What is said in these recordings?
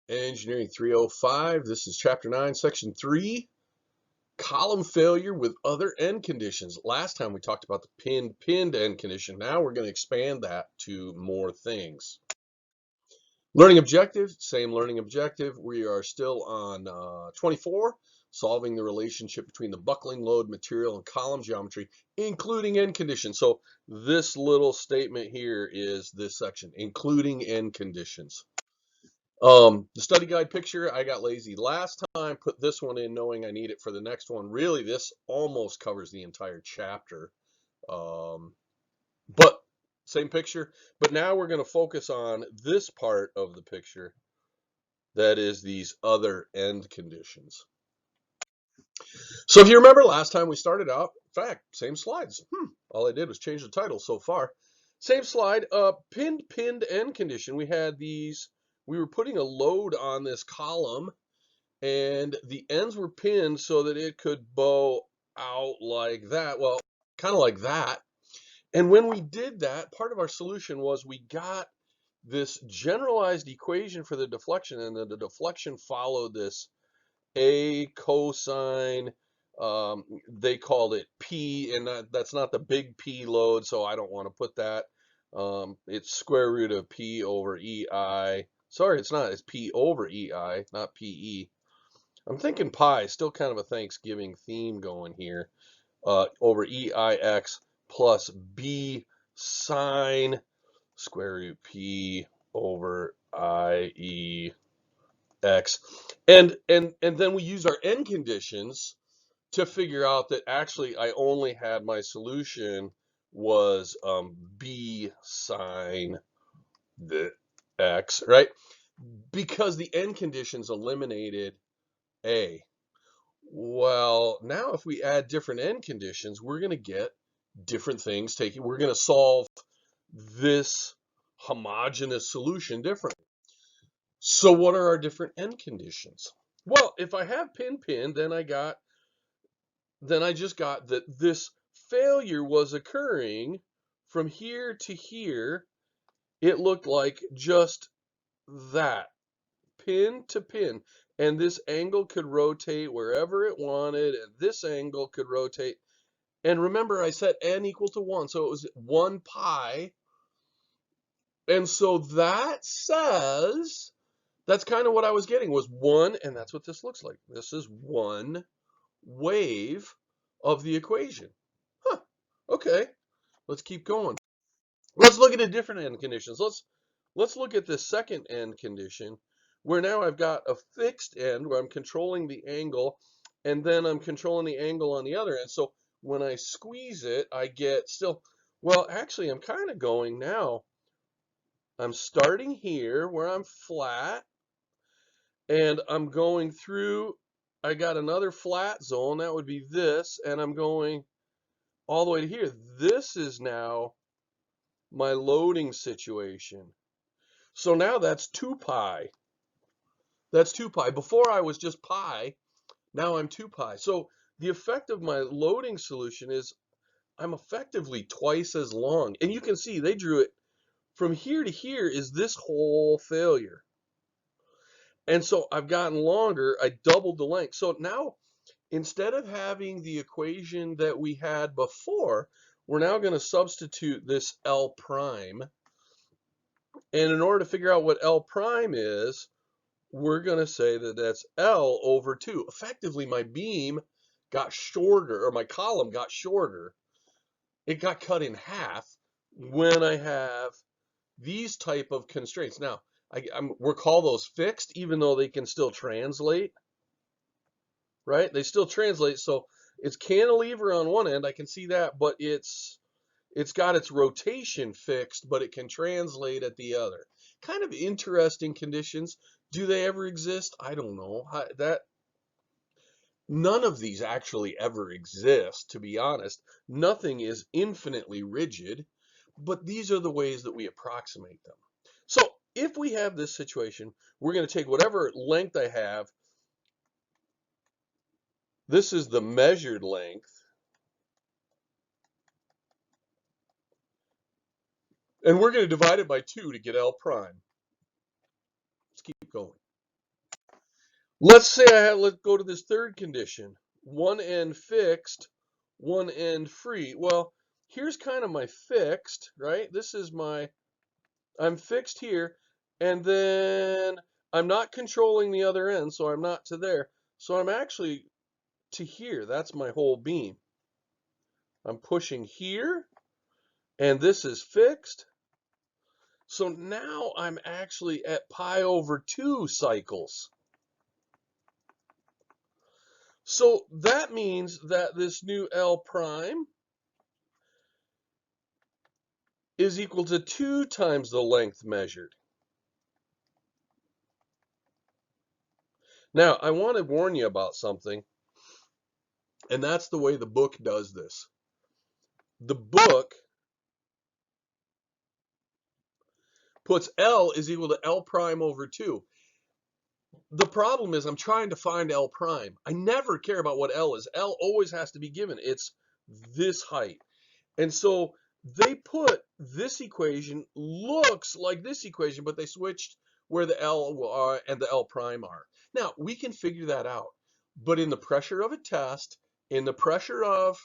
Engineering 305. This is Chapter 9, Section 3, column failure with other end conditions. Last time we talked about the pinned end condition. Now we're going to expand that to more things. Learning objective, same learning objective. We are still on 24, solving the relationship between the buckling load, material, and column geometry, including end conditions. So this little statement here is this section, including end conditions. The study guide picture, I got lazy last time, put this one in knowing I need it for the next one. Really, this almost covers the entire chapter. But same picture. But now we're going to focus on this part of the picture, that is these other end conditions. So if you remember last time we started out, in fact, same slides. All I did was change the title so far. Same slide, pinned end condition. We had these, we were putting a load on this column, and the ends were pinned so that it could bow out like that. Well, kind of like that. And when we did that, part of our solution was we got this generalized equation for the deflection, and the deflection followed this A cosine, they called it P, and that's not the big P load, so I don't want to put that. It's square root of P over EI. Sorry, it's not. It's P over EI, not PE. I'm thinking pi, still kind of a Thanksgiving theme going here. Over EIX plus B sine square root P over IE X. And then we use our end conditions to figure out that actually I only had my solution was B sine the X, right? Because the end conditions eliminated A. Well, now if we add different end conditions, we're going to get different things taken. We're going to solve this homogeneous solution differently. So what are our different end conditions? Well, if I have pin, then I just got that this failure was occurring from here to here. It looked like just that, pin to pin. And this angle could rotate wherever it wanted, and this angle could rotate. And remember, I set n equal to 1, so it was 1 pi. And so that says, that's kind of what I was getting, was 1, and that's what this looks like. This is 1 wave of the equation. Okay, let's keep going. Let's look at the different end conditions. Let's look at the second end condition, where now I've got a fixed end where I'm controlling the angle, and then I'm controlling the angle on the other end. So when I squeeze it, I get still, well, actually, I'm kind of going now. I'm starting here where I'm flat, and I'm going through, I got another flat zone, that would be this, and I'm going all the way to here. This is now my loading situation. So now that's 2 pi. That's 2 pi. Before I was just pi, now I'm 2 pi. So the effect of my loading solution is I'm effectively twice as long. And you can see they drew it from here to here is this whole failure. And so I've gotten longer, I doubled the length. So now, instead of having the equation that we had before, we're now going to substitute this L prime. And in order to figure out what L prime is, we're going to say that that's L over 2. Effectively, my beam got shorter, or my column got shorter. It got cut in half when I have these type of constraints. Now, we'll call those fixed, even though they can still translate, right? They still translate, so it's cantilever on one end, I can see that, but it's got its rotation fixed, but it can translate at the other. Kind of interesting conditions. Do they ever exist? I don't know. None of these actually ever exist, to be honest. Nothing is infinitely rigid, but these are the ways that we approximate them. So if we have this situation, we're going to take whatever length I have. This is the measured length. And we're going to divide it by 2 to get L prime. Let's keep going. Let's say let's go to this third condition. One end fixed, one end free. Well, here's kind of my fixed, right? This is I'm fixed here, and then I'm not controlling the other end, so I'm not to there. So I'm actually to here. That's my whole beam. I'm pushing here, and this is fixed. So now I'm actually at pi over 2 cycles. So that means that this new L prime is equal to 2 times the length measured. Now, I want to warn you about something, and that's the way the book does this. The book puts L is equal to L prime over 2. The problem is I'm trying to find L prime. I never care about what L is. L always has to be given. It's this height. And so they put this equation looks like this equation, but they switched where the L are and the L prime are. Now, we can figure that out. But in the pressure of a test, in the pressure of,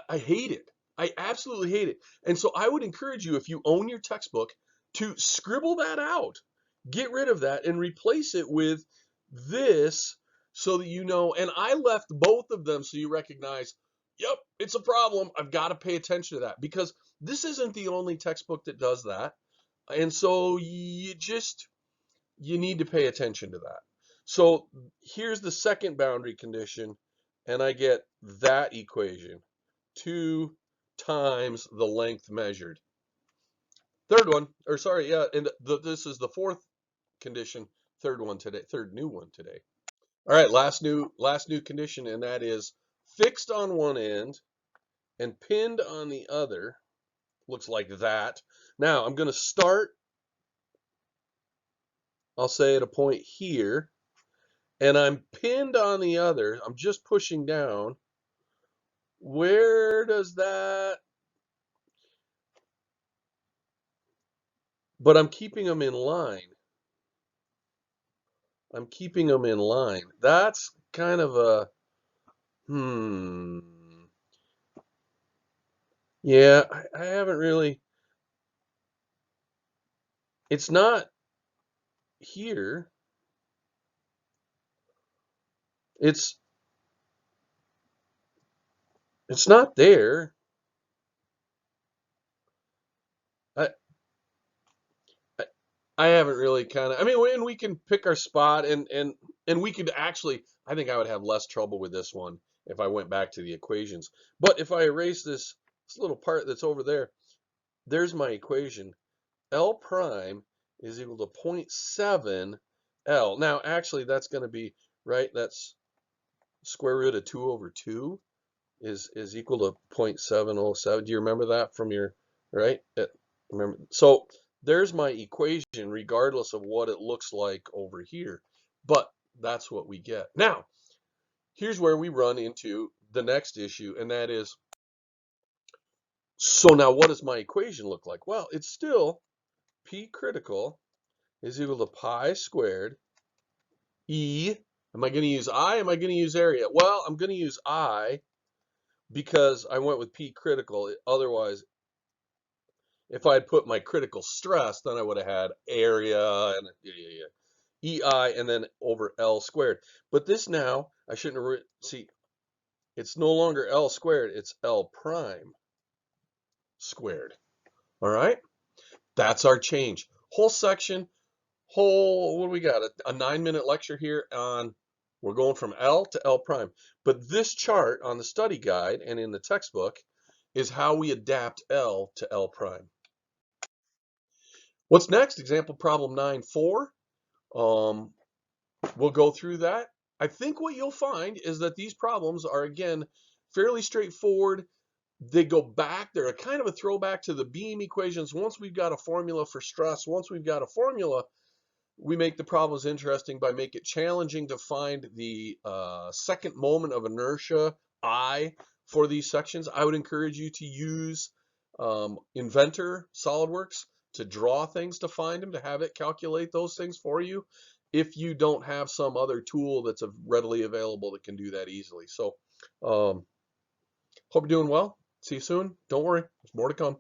I hate it. I absolutely hate it. And so I would encourage you, if you own your textbook, to scribble that out. Get rid of that and replace it with this so that you know. And I left both of them so you recognize, yep, it's a problem. I've got to pay attention to that because this isn't the only textbook that does that. And so you need to pay attention to that. So here's the second boundary condition, and I get that equation. 2 times the length measured. Third one, or sorry, yeah, and this is the fourth condition, third new one today. All right, last new condition, and that is fixed on one end and pinned on the other. Looks like that. Now I'm going to start, I'll say at a point here, and I'm pinned on the other. I'm just pushing down. Where does that? But I'm keeping them in line. I'm keeping them in line. That's kind of a, yeah, I haven't really, it's not here. It's not there. I, I, I haven't really kind of, I mean, when we can pick our spot and we could actually, I think I would have less trouble with this one if I went back to the equations. But if I erase this little part that's over there, there's my equation. L prime is equal to 0.7 L. Now, actually, that's going to be, right, that's square root of 2 over 2 is equal to 0.707. Do you remember that from your, right? Remember, so there's my equation regardless of what it looks like over here. But that's what we get. Now, here's where we run into the next issue, and that is, so now what does my equation look like? Well, it's still P critical is equal to pi squared E. Am I going to use I? Am I going to use area? Well, I'm going to use I because I went with P critical. Otherwise, if I had put my critical stress, then I would have had area and EI and then over L squared. But this now, I shouldn't have, see, it's no longer L squared, it's L prime squared. All right? That's our change. Whole section, what do we got? A 9-minute lecture here on, we're going from L to L prime. But this chart on the study guide and in the textbook is how we adapt L to L prime. What's next? Example problem 9.4. We'll go through that. I think what you'll find is that these problems are, again, fairly straightforward. They go back, they're a kind of a throwback to the beam equations. Once we've got a formula for stress, once we've got a formula, we make the problems interesting by making it challenging to find the second moment of inertia, I, for these sections. I would encourage you to use Inventor, SolidWorks, to draw things to find them, to have it calculate those things for you. if you don't have some other tool that's readily available that can do that easily. So, hope you're doing well. See you soon. Don't worry, there's more to come.